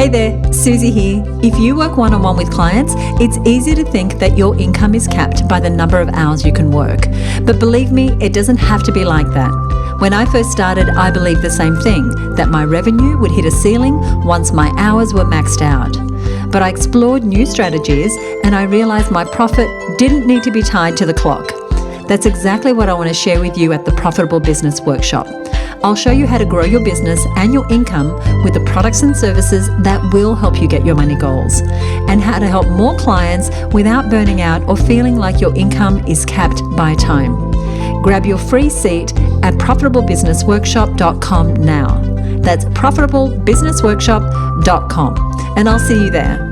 Hey there, Susie here. If you work one-on-one with clients, it's easy to think that your income is capped by the number of hours you can work. But believe me, it doesn't have to be like that. When I first started, I believed the same thing, that my revenue would hit a ceiling once my hours were maxed out. But I explored new strategies and I realized my profit didn't need to be tied to the clock. That's exactly what I want to share with you at the Profitable Business Workshop. I'll show you how to grow your business and your income with the products and services that will help you get your money goals, and how to help more clients without burning out or feeling like your income is capped by time. Grab your free seat at profitablebusinessworkshop.com now. That's profitablebusinessworkshop.com, and I'll see you there.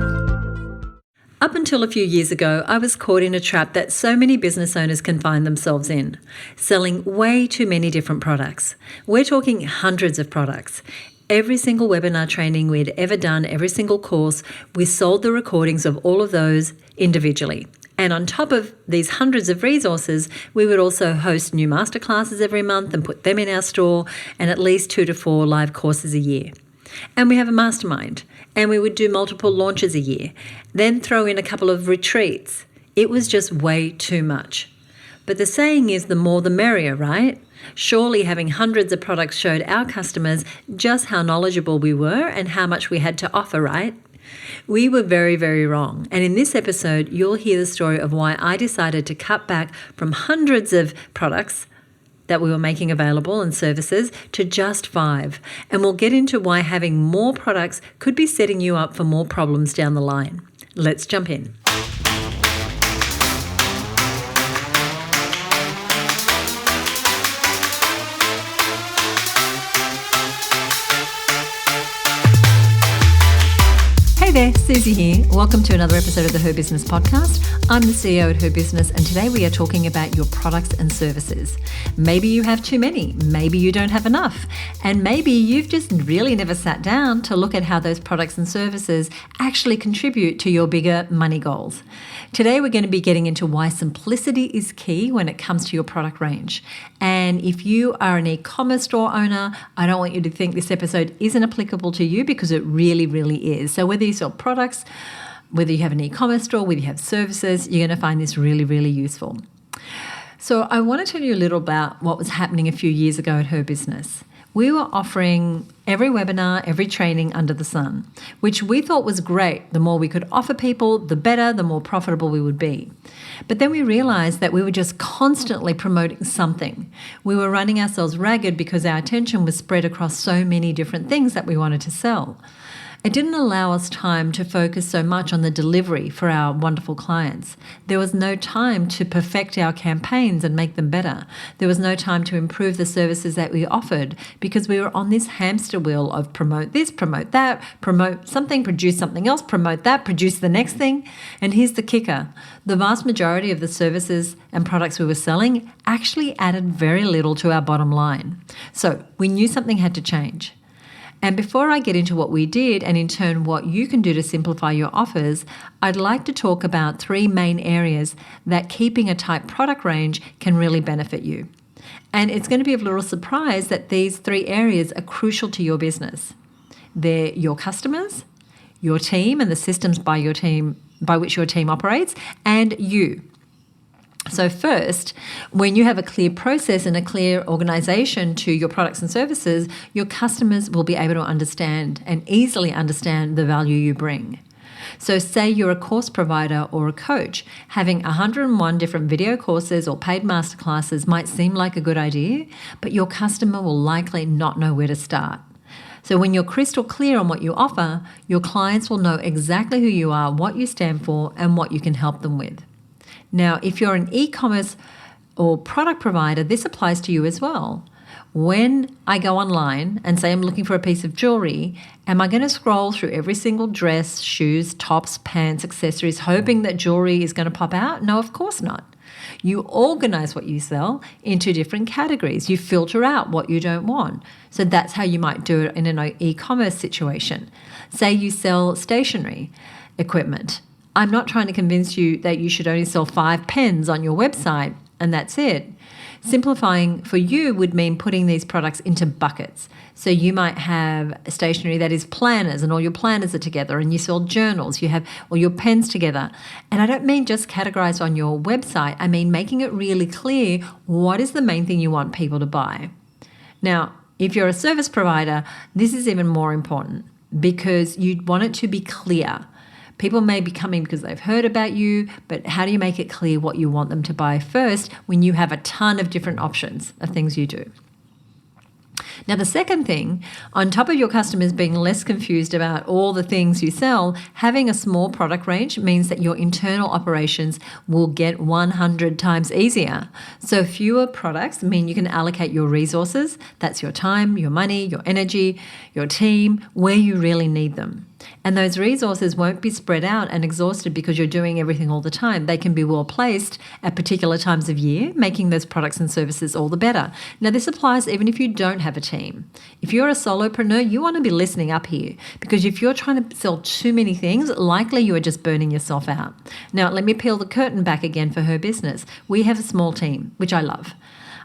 Up until a few years ago, I was caught in a trap that so many business owners can find themselves in, selling way too many different products. We're talking hundreds of products. Every single webinar training we'd ever done, every single course, we sold the recordings of all of those individually. And on top of these hundreds of resources, we would also host new masterclasses every month and put them in our store, and at least 2 to 4 live courses a year. And we have a mastermind, and we would do multiple launches a year, then throw in a couple of retreats. It was just way too much. But the saying is the more the merrier, right? Surely having hundreds of products showed our customers just how knowledgeable we were and how much we had to offer, right? We were very, very wrong. And in this episode, you'll hear the story of why I decided to cut back from hundreds of products that we were making available and services to just 5. And we'll get into why having more products could be setting you up for more problems down the line. Let's jump in. Hey there, Susie here. Welcome to another episode of the Her Business Podcast. I'm the CEO at Her Business, and today we are talking about your products and services. Maybe you have too many, maybe you don't have enough, and maybe you've just really never sat down to look at how those products and services actually contribute to your bigger money goals. Today we're going to be getting into why simplicity is key when it comes to your product range. And if you are an e-commerce store owner, I don't want you to think this episode isn't applicable to you, because it really, really is. So whether you sell products, whether you have an e-commerce store, whether you have services, you're going to find this really, really useful. So I want to tell you a little about what was happening a few years ago at Her Business. We were offering every webinar, every training under the sun, which we thought was great. The more we could offer people, the better, the more profitable we would be. But then we realized that we were just constantly promoting something. We were running ourselves ragged because our attention was spread across so many different things that we wanted to sell. It didn't allow us time to focus so much on the delivery for our wonderful clients. There was no time to perfect our campaigns and make them better. There was no time to improve the services that we offered, because we were on this hamster wheel of promote this, promote that, promote something, produce something else, promote that, produce the next thing. And here's the kicker. The vast majority of the services and products we were selling actually added very little to our bottom line. So we knew something had to change. And before I get into what we did, and in turn what you can do to simplify your offers, I'd like to talk about 3 main areas that keeping a tight product range can really benefit you. And it's going to be a little surprise that these 3 areas are crucial to your business. They're your customers, your team and the systems by which your team operates, and you. So first, when you have a clear process and a clear organization to your products and services, your customers will be able to understand and easily understand the value you bring. So say you're a course provider or a coach, having 101 different video courses or paid masterclasses might seem like a good idea, but your customer will likely not know where to start. So when you're crystal clear on what you offer, your clients will know exactly who you are, what you stand for, and what you can help them with. Now, if you're an e-commerce or product provider, this applies to you as well. When I go online and say I'm looking for a piece of jewelry, am I going to scroll through every single dress, shoes, tops, pants, accessories, hoping that jewelry is going to pop out? No, of course not. You organize what you sell into different categories. You filter out what you don't want. So that's how you might do it in an e-commerce situation. Say you sell stationery equipment. I'm not trying to convince you that you should only sell 5 pens on your website. and that's it. Simplifying for you would mean putting these products into buckets. So you might have a stationery that is planners, and all your planners are together, and you sell journals, you have all your pens together. And I don't mean just categorized on your website. I mean making it really clear what is the main thing you want people to buy. Now, if you're a service provider, this is even more important because you want it to be clear. People may be coming because they've heard about you, but how do you make it clear what you want them to buy first when you have a ton of different options of things you do? Now, the second thing, on top of your customers being less confused about all the things you sell, having a small product range means that your internal operations will get 100 times easier. So fewer products mean you can allocate your resources, that's your time, your money, your energy, your team, where you really need them. And those resources won't be spread out and exhausted because you're doing everything all the time. They can be well placed at particular times of year, making those products and services all the better. Now, this applies even if you don't have a team. If you're a solopreneur, you want to be listening up here because if you're trying to sell too many things, likely you are just burning yourself out. Now, let me peel the curtain back again for her business. We have a small team, which I love.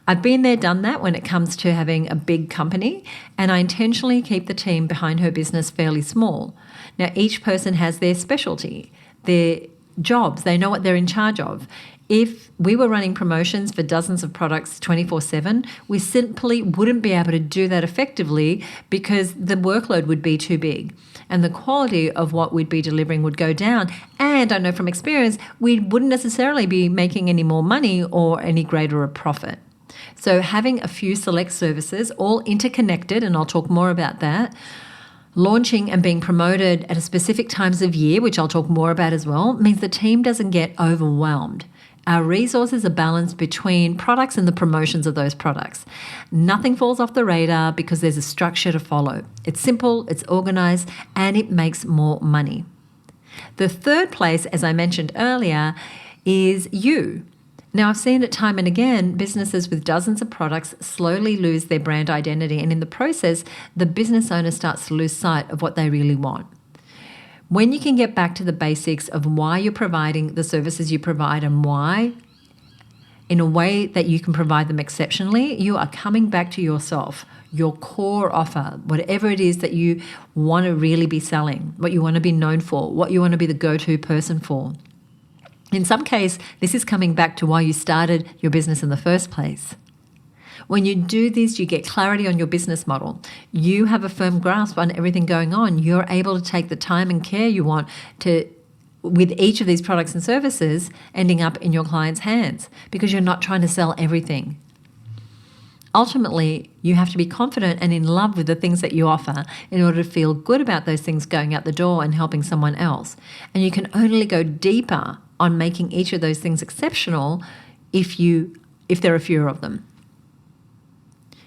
I've been there, done that when it comes to having a big company, and I intentionally keep the team behind her business fairly small. Now, each person has their specialty, their jobs, they know what they're in charge of. If we were running promotions for dozens of products 24/7, we simply wouldn't be able to do that effectively because the workload would be too big and the quality of what we'd be delivering would go down. And I know from experience, we wouldn't necessarily be making any more money or any greater a profit. So having a few select services, all interconnected, and I'll talk more about that, launching and being promoted at a specific times of year, which I'll talk more about as well, means the team doesn't get overwhelmed. Our resources are balanced between products and the promotions of those products. Nothing falls off the radar because there's a structure to follow. It's simple, it's organized, and it makes more money. The third place, as I mentioned earlier, is you. Now, I've seen it time and again, businesses with dozens of products slowly lose their brand identity, and in the process, the business owner starts to lose sight of what they really want. When you can get back to the basics of why you're providing the services you provide and why, in a way that you can provide them exceptionally, you are coming back to yourself, your core offer, whatever it is that you want to really be selling, what you want to be known for, what you want to be the go-to person for. In some case, this is coming back to why you started your business in the first place. When you do this, you get clarity on your business model. You have a firm grasp on everything going on. You're able to take the time and care you want to with each of these products and services ending up in your client's hands because you're not trying to sell everything. Ultimately, you have to be confident and in love with the things that you offer in order to feel good about those things going out the door and helping someone else. And you can only go deeper on making each of those things exceptional if there are fewer of them.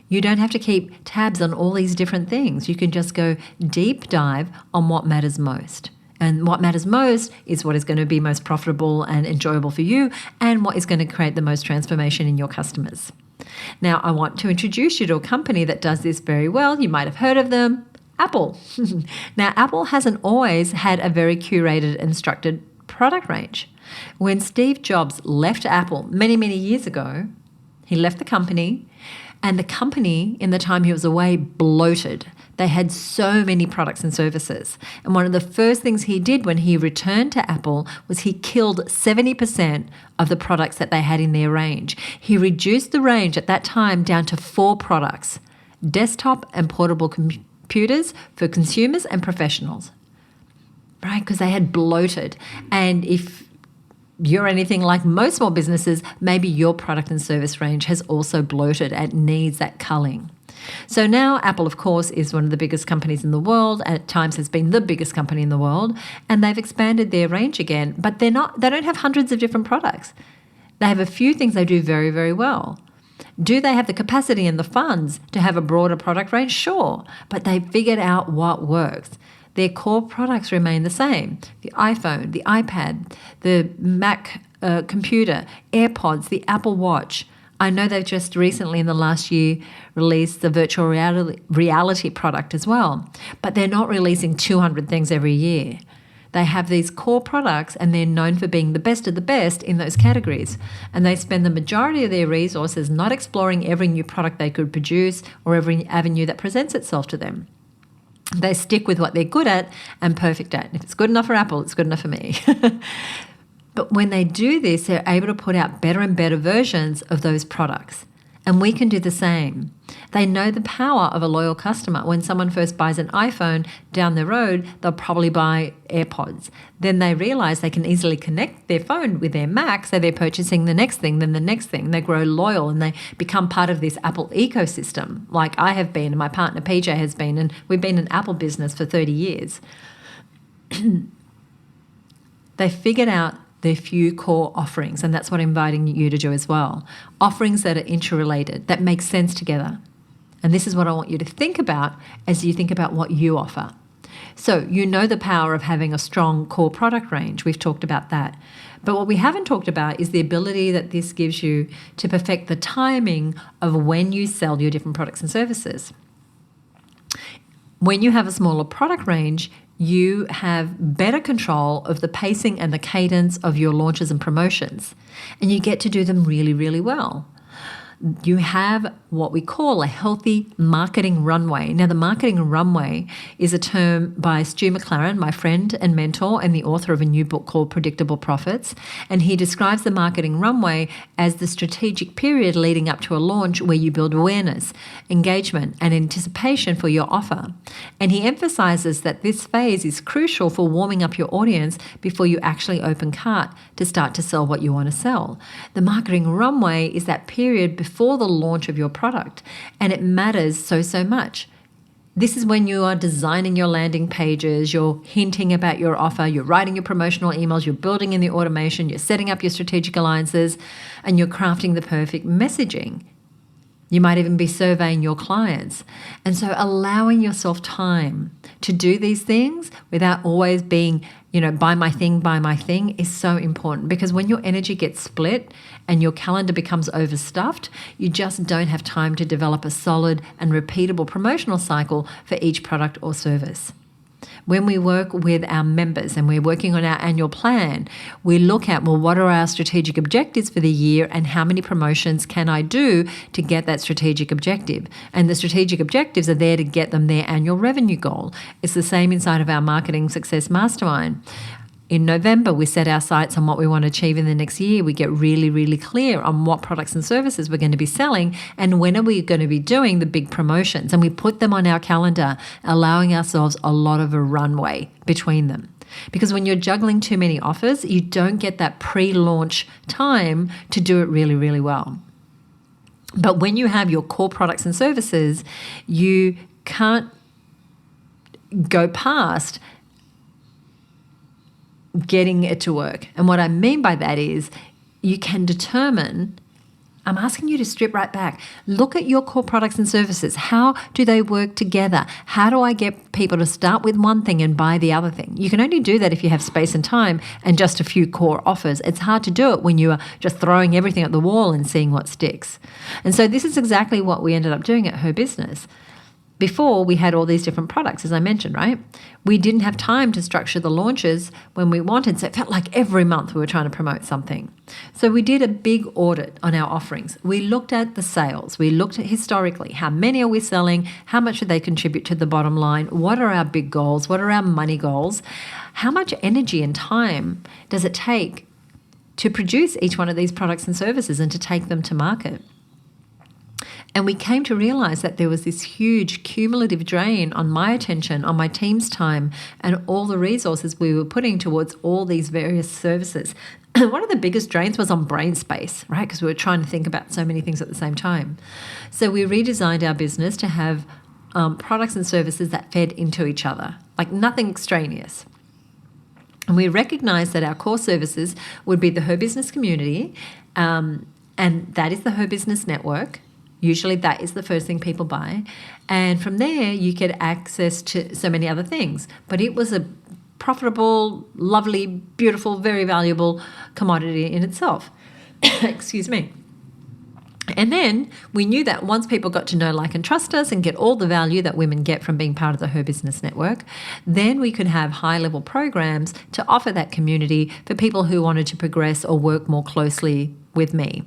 You don't have to keep tabs on all these different things. You can just go deep dive on what matters most. And what matters most is what is going to be most profitable and enjoyable for you and what is going to create the most transformation in your customers. Now, I want to introduce you to a company that does this very well. You might have heard of them, Apple. Now, Apple hasn't always had a very curated and structured product range. When Steve Jobs left Apple many, many years ago, he left the company, and the company, in the time he was away, bloated. They had so many products and services. And one of the first things he did when he returned to Apple was he killed 70% of the products that they had in their range. He reduced the range at that time down to 4 products: desktop and portable computers for consumers and professionals. Right? Because they had bloated. And if you're anything like most small businesses, maybe your product and service range has also bloated and needs that culling. So now Apple, of course, is one of the biggest companies in the world, and at times has been the biggest company in the world, and they've expanded their range again, but they don't have hundreds of different products. They have a few things they do very, very well. Do they have the capacity and the funds to have a broader product range? Sure, but they've figured out what works. Their core products remain the same: the iPhone, the iPad, the Mac computer, AirPods, the Apple Watch. I know they've just recently in the last year released the virtual reality product as well, but they're not releasing 200 things every year. They have these core products and they're known for being the best of the best in those categories. And they spend the majority of their resources not exploring every new product they could produce or every avenue that presents itself to them. They stick with what they're good at and perfect at. If it's good enough for Apple, it's good enough for me. But when they do this, they're able to put out better and better versions of those products. And we can do the same. They know the power of a loyal customer. When someone first buys an iPhone, down the road, they'll probably buy AirPods. Then they realize they can easily connect their phone with their Mac, so they're purchasing the next thing, then the next thing. They grow loyal and they become part of this Apple ecosystem, like I have been and my partner PJ has been, and we've been in Apple business for 30 years. They figured out their few core offerings, and that's what I'm inviting you to do as well. Offerings that are interrelated, that make sense together. And this is what I want you to think about as you think about what you offer. So you know the power of having a strong core product range. We've talked about that. But what we haven't talked about is the ability that this gives you to perfect the timing of when you sell your different products and services. When you have a smaller product range, you have better control of the pacing and the cadence of your launches and promotions, and you get to do them really, really well. You have what we call a healthy marketing runway. Now, the marketing runway is a term by Stu McLaren, my friend and mentor, and the author of a new book called Predictable Profits. And he describes the marketing runway as the strategic period leading up to a launch where you build awareness, engagement, and anticipation for your offer. And he emphasizes that this phase is crucial for warming up your audience before you actually open cart to start to sell what you want to sell. The marketing runway is that period before the launch of your product, and it matters so much. This is when you are designing your landing pages, you're hinting about your offer, you're writing your promotional emails, you're building in the automation, you're setting up your strategic alliances, and you're crafting the perfect messaging. You might even be surveying your clients. And so allowing yourself time to do these things without always being, buy my thing is so important, because when your energy gets split and your calendar becomes overstuffed, you just don't have time to develop a solid and repeatable promotional cycle for each product or service. When we work with our members and we're working on our annual plan, we look at, what are our strategic objectives for the year and how many promotions can I do to get that strategic objective? And the strategic objectives are there to get them their annual revenue goal. It's the same inside of our Marketing Success Mastermind. In November, we set our sights on what we want to achieve in the next year. We get really, really clear on what products and services we're going to be selling and when are we going to be doing the big promotions. And we put them on our calendar, allowing ourselves a lot of a runway between them. Because when you're juggling too many offers, you don't get that pre-launch time to do it really, really well. But when you have your core products and services, you can't go past getting it to work. And what I mean by that is you can determine, I'm asking you to strip right back. Look at your core products and services. How do they work together? How do I get people to start with one thing and buy the other thing? You can only do that if you have space and time and just a few core offers. It's hard to do it when you are just throwing everything at the wall and seeing what sticks. And so this is exactly what we ended up doing at Her Business. Before, we had all these different products, as I mentioned, right? We didn't have time to structure the launches when we wanted, so it felt like every month we were trying to promote something. So we did a big audit on our offerings. We looked at the sales. We looked at historically, how many are we selling? How much do they contribute to the bottom line? What are our big goals? What are our money goals? How much energy and time does it take to produce each one of these products and services and to take them to market? And we came to realize that there was this huge cumulative drain on my attention, on my team's time, and all the resources we were putting towards all these various services. One of the biggest drains was on brain space, right? Because we were trying to think about so many things at the same time. So we redesigned our business to have products and services that fed into each other, like nothing extraneous. And we recognized that our core services would be the Her Business community, and that is the Her Business network. Usually that is the first thing people buy. And from there, you get access to so many other things. But it was a profitable, lovely, beautiful, very valuable commodity in itself. Excuse me. And then we knew that once people got to know, like, and trust us and get all the value that women get from being part of the Her Business Network, then we could have high-level programs to offer that community for people who wanted to progress or work more closely with me.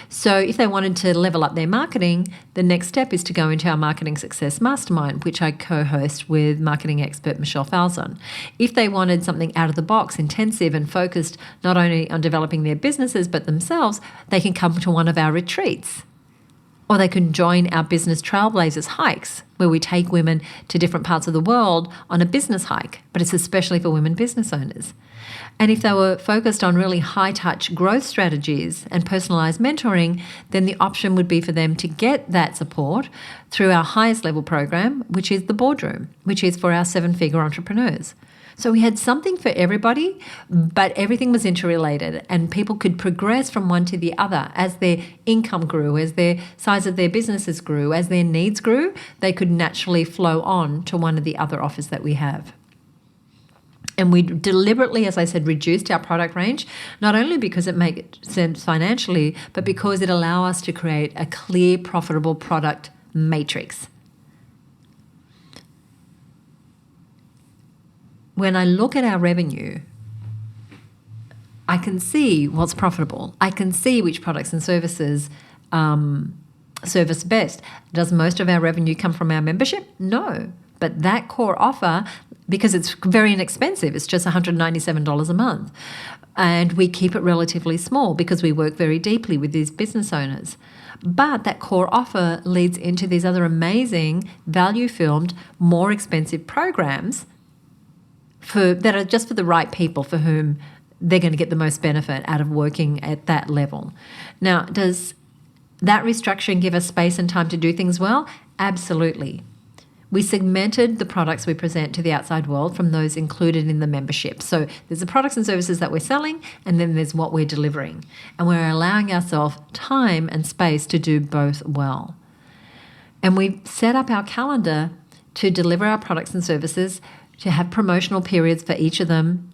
So if they wanted to level up their marketing, the next step is to go into our Marketing Success Mastermind, which I co-host with marketing expert Michelle Falzon. If they wanted something out of the box, intensive and focused not only on developing their businesses but themselves, they can come to one of our retreats. Or they can join our Business Trailblazers hikes, where we take women to different parts of the world on a business hike, but it's especially for women business owners. And if they were focused on really high-touch growth strategies and personalised mentoring, then the option would be for them to get that support through our highest level program, which is the Boardroom, which is for our 7-figure entrepreneurs. So we had something for everybody, but everything was interrelated, and people could progress from one to the other as their income grew, as their size of their businesses grew, as their needs grew. They could naturally flow on to one of the other offers that we have. And we deliberately, as I said, reduced our product range, not only because it made sense financially, but because it allowed us to create a clear, profitable product matrix. When I look at our revenue, I can see what's profitable. I can see which products and services service best. Does most of our revenue come from our membership? No. But that core offer, because it's very inexpensive, it's just $197 a month. And we keep it relatively small because we work very deeply with these business owners. But that core offer leads into these other amazing, value-filmed, more expensive programs that are just for the right people for whom they're going to get the most benefit out of working at that level. Now, does that restructuring give us space and time to do things well? Absolutely. We segmented the products we present to the outside world from those included in the membership. So there's the products and services that we're selling, and then there's what we're delivering. And we're allowing ourselves time and space to do both well. And we set up our calendar to deliver our products and services, to have promotional periods for each of them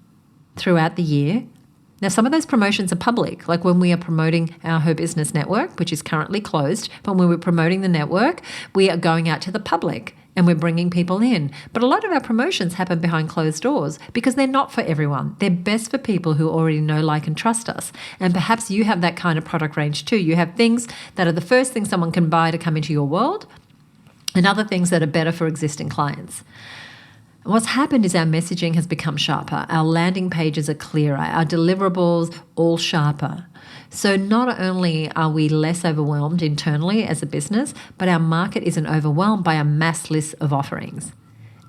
throughout the year. Now, some of those promotions are public, like when we are promoting our Her Business Network, which is currently closed. But when we're promoting the network, we are going out to the public and we're bringing people in. But a lot of our promotions happen behind closed doors because they're not for everyone. They're best for people who already know, like, and trust us. And perhaps you have that kind of product range too. You have things that are the first thing someone can buy to come into your world, and other things that are better for existing clients. What's happened is our messaging has become sharper. Our landing pages are clearer. Our deliverables all sharper. So not only are we less overwhelmed internally as a business, but our market isn't overwhelmed by a mass list of offerings.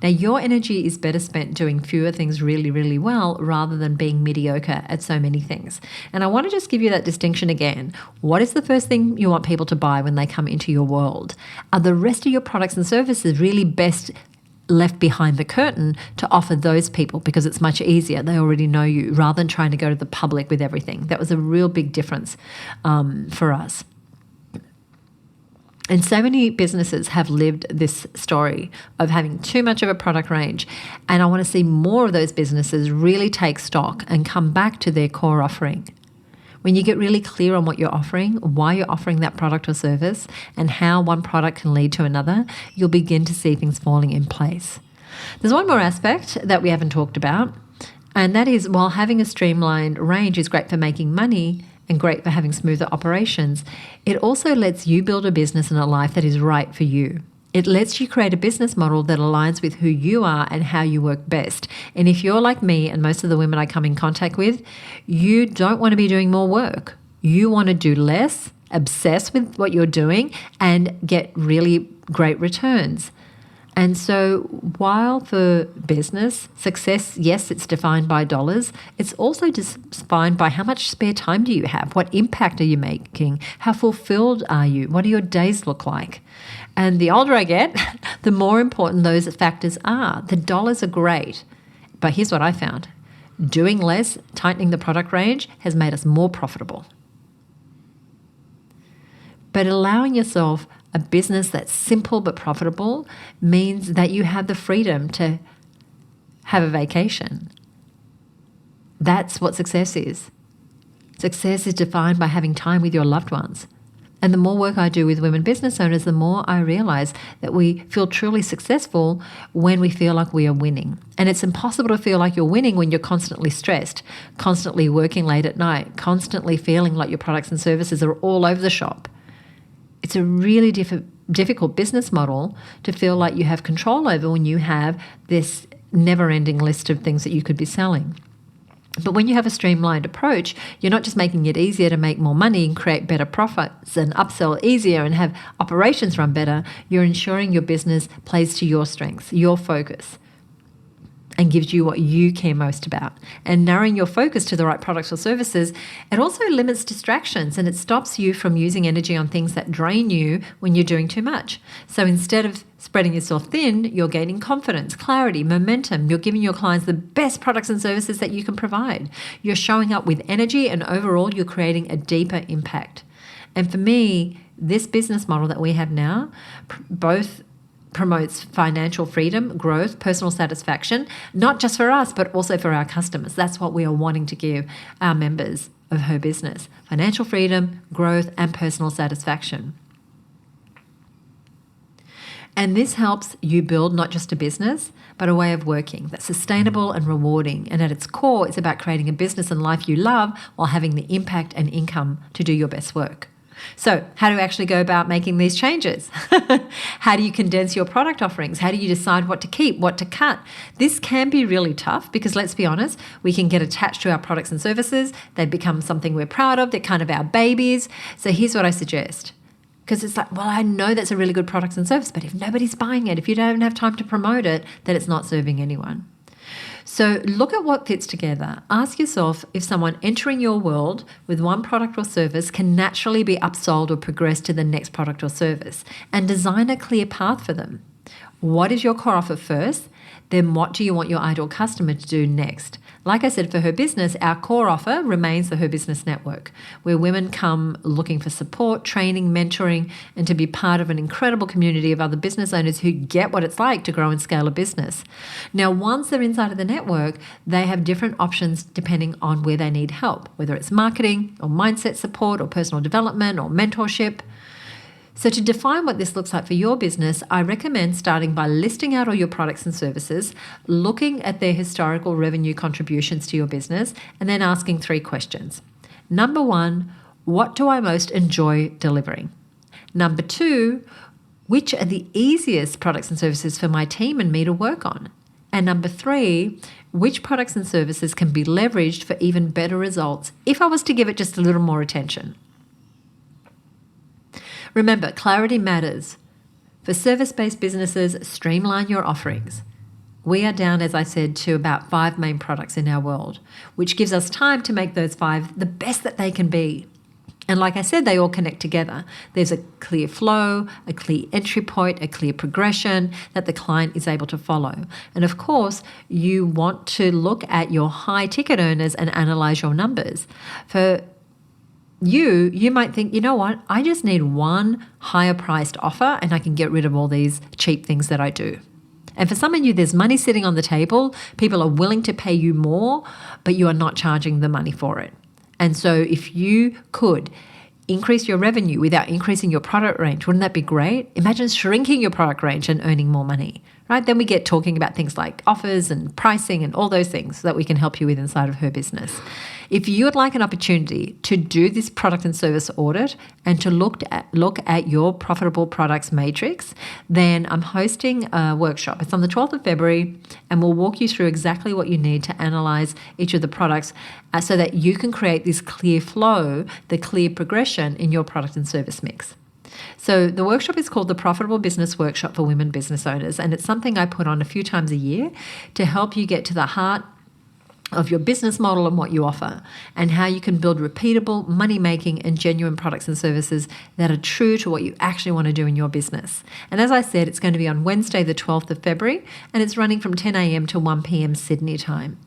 Now, your energy is better spent doing fewer things really, really well rather than being mediocre at so many things. And I want to just give you that distinction again. What is the first thing you want people to buy when they come into your world? Are the rest of your products and services really best left behind the curtain to offer those people because it's much easier? They already know you, rather than trying to go to the public with everything. That was a real big difference for us. And so many businesses have lived this story of having too much of a product range. And I want to see more of those businesses really take stock and come back to their core offering. When you get really clear on what you're offering, why you're offering that product or service, and how one product can lead to another, you'll begin to see things falling in place. There's one more aspect that we haven't talked about, and that is, while having a streamlined range is great for making money and great for having smoother operations, it also lets you build a business and a life that is right for you. It lets you create a business model that aligns with who you are and how you work best. And if you're like me and most of the women I come in contact with, you don't want to be doing more work. You want to do less, obsess with what you're doing, and get really great returns. And so while for business, success, yes, it's defined by dollars, it's also defined by how much spare time do you have? What impact are you making? How fulfilled are you? What do your days look like? And the older I get, the more important those factors are. The dollars are great, but here's what I found. Doing less, tightening the product range has made us more profitable. But allowing yourself a business that's simple but profitable means that you have the freedom to have a vacation. That's what success is. Success is defined by having time with your loved ones. And the more work I do with women business owners, the more I realize that we feel truly successful when we feel like we are winning. And it's impossible to feel like you're winning when you're constantly stressed, constantly working late at night, constantly feeling like your products and services are all over the shop. It's a really difficult business model to feel like you have control over when you have this never-ending list of things that you could be selling. But when you have a streamlined approach, you're not just making it easier to make more money and create better profits and upsell easier and have operations run better. You're ensuring your business plays to your strengths, your focus, and gives you what you care most about. And narrowing your focus to the right products or services, it also limits distractions and it stops you from using energy on things that drain you when you're doing too much. So instead of spreading yourself thin, you're gaining confidence, clarity, momentum. You're giving your clients the best products and services that you can provide. You're showing up with energy, and overall, you're creating a deeper impact. And for me, this business model that we have now both promotes financial freedom, growth, personal satisfaction, not just for us, but also for our customers. That's what we are wanting to give our members of Her Business: financial freedom, growth, and personal satisfaction. And this helps you build not just a business, but a way of working that's sustainable and rewarding. And at its core, it's about creating a business and life you love while having the impact and income to do your best work. So how do you actually go about making these changes? How do you condense your product offerings? How do you decide what to keep, what to cut? This can be really tough because, let's be honest, we can get attached to our products and services. They become something we're proud of. They're kind of our babies. So here's what I suggest. Because it's like, well, I know that's a really good product and service, but if nobody's buying it, if you don't have time to promote it, then it's not serving anyone. So look at what fits together. Ask yourself if someone entering your world with one product or service can naturally be upsold or progressed to the next product or service, and design a clear path for them. What is your core offer first? Then what do you want your ideal customer to do next? Like I said, for Her Business, our core offer remains the Her Business Network, where women come looking for support, training, mentoring, and to be part of an incredible community of other business owners who get what it's like to grow and scale a business. Now, once they're inside of the network, they have different options depending on where they need help, whether it's marketing or mindset support or personal development or mentorship. So to define what this looks like for your business, I recommend starting by listing out all your products and services, looking at their historical revenue contributions to your business, and then asking 3 questions. Number 1, what do I most enjoy delivering? Number 2, which are the easiest products and services for my team and me to work on? And number 3, which products and services can be leveraged for even better results if I was to give it just a little more attention? Remember, clarity matters. For service-based businesses, streamline your offerings. We are down, as I said, to about 5 main products in our world, which gives us time to make those 5 the best that they can be. And like I said, they all connect together. There's a clear flow, a clear entry point, a clear progression that the client is able to follow. And of course, you want to look at your high ticket earners and analyze your numbers. For you might think, you know what, I just need one higher priced offer and I can get rid of all these cheap things that I do. And for some of you, there's money sitting on the table. People are willing to pay you more, but you are not charging the money for it. And so if you could increase your revenue without increasing your product range, wouldn't that be great? Imagine shrinking your product range and earning more money, right? Then we get talking about things like offers and pricing and all those things that we can help you with inside of Her Business. If you would like an opportunity to do this product and service audit and to look at your profitable products matrix, then I'm hosting a workshop. It's on the 12th of February, and we'll walk you through exactly what you need to analyze each of the products so that you can create this clear flow, the clear progression in your product and service mix. So the workshop is called the Profitable Business Workshop for Women Business Owners, and it's something I put on a few times a year to help you get to the heart of your business model and what you offer, and how you can build repeatable, money-making and genuine products and services that are true to what you actually want to do in your business. And as I said, it's going to be on Wednesday, the 12th of February, and it's running from 10 a.m. to 1 p.m. Sydney time.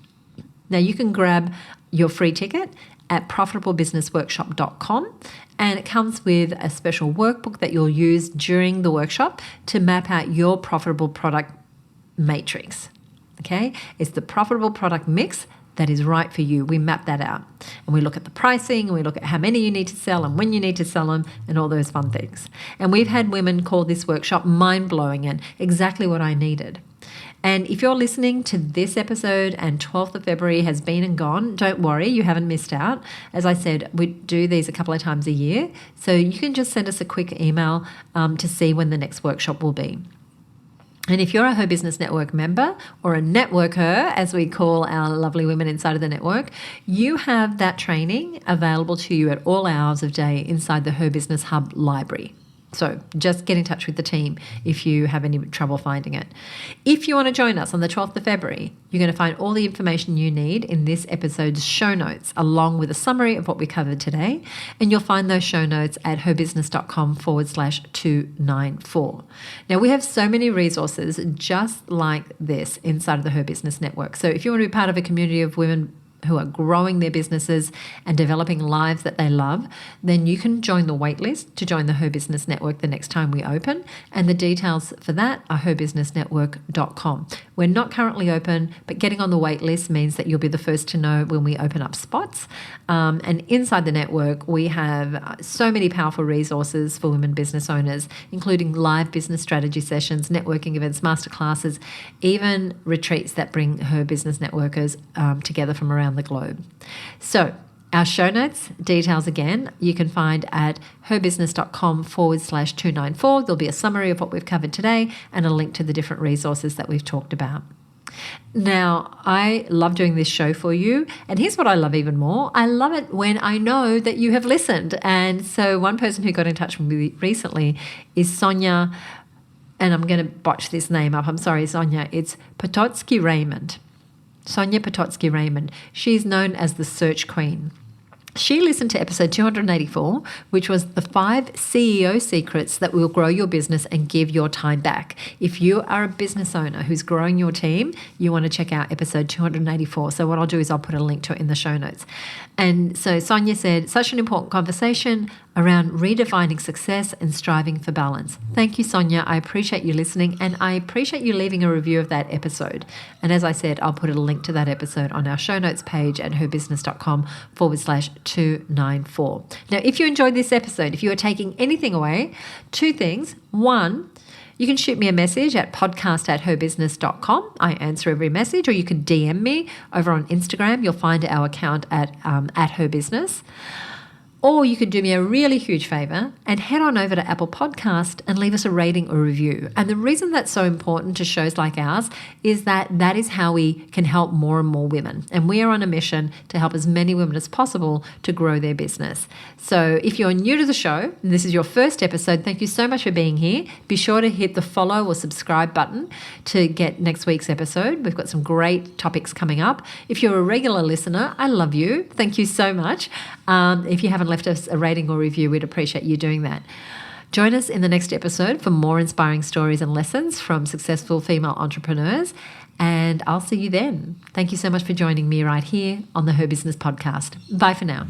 Now, you can grab your free ticket at profitablebusinessworkshop.com, and it comes with a special workbook that you'll use during the workshop to map out your profitable product matrix. Okay, it's the profitable product mix that is right for you. We map that out and we look at the pricing and we look at how many you need to sell and when you need to sell them and all those fun things. And we've had women call this workshop mind-blowing and exactly what I needed. And if you're listening to this episode and 12th of February has been and gone, don't worry, you haven't missed out. As I said, we do these a couple of times a year. So you can just send us a quick email to see when the next workshop will be. And if you're a Her Business Network member or a networker, as we call our lovely women inside of the network, you have that training available to you at all hours of day inside the Her Business Hub library. So just get in touch with the team if you have any trouble finding it. If you want to join us on the 12th of February, you're going to find all the information you need in this episode's show notes, along with a summary of what we covered today. And you'll find those show notes at herbusiness.com/294. Now, we have so many resources just like this inside of the Her Business Network. So if you want to be part of a community of women who are growing their businesses and developing lives that they love, then you can join the waitlist to join the Her Business Network the next time we open. And the details for that are herbusinessnetwork.com. We're not currently open, but getting on the waitlist means that you'll be the first to know when we open up spots. And inside the network, we have so many powerful resources for women business owners, including live business strategy sessions, networking events, masterclasses, even retreats that bring Her Business Networkers together from around the globe. So our show notes, details again, you can find at herbusiness.com/294. There'll be a summary of what we've covered today and a link to the different resources that we've talked about. Now, I love doing this show for you. And here's what I love even more. I love it when I know that you have listened. And so one person who got in touch with me recently is Sonia, and I'm going to botch this name up. I'm sorry, Sonia. It's Pototsky Raymond. Sonia Pototsky Raymond. She's known as the Search Queen. She listened to episode 284, which was the 5 CEO secrets that will grow your business and give your time back. If you are a business owner who's growing your team, you want to check out episode 284. So what I'll do is I'll put a link to it in the show notes. And so Sonia said, such an important conversation around redefining success and striving for balance. Thank you, Sonia. I appreciate you listening and I appreciate you leaving a review of that episode. And as I said, I'll put a link to that episode on our show notes page at herbusiness.com/294. Now, if you enjoyed this episode, if you are taking anything away, 2 things. 1, you can shoot me a message at podcast@herbusiness.com. I answer every message, or you can DM me over on Instagram. You'll find our account at herbusiness. Or you could do me a really huge favor and head on over to Apple Podcast and leave us a rating or review. And the reason that's so important to shows like ours is that that is how we can help more and more women. And we are on a mission to help as many women as possible to grow their business. So if you're new to the show, and this is your first episode, thank you so much for being here. Be sure to hit the follow or subscribe button to get next week's episode. We've got some great topics coming up. If you're a regular listener, I love you. Thank you so much. If you haven't left us a rating or review, we'd appreciate you doing that. Join us in the next episode for more inspiring stories and lessons from successful female entrepreneurs, and I'll see you then. Thank you so much for joining me right here on the Her Business Podcast. Bye for now.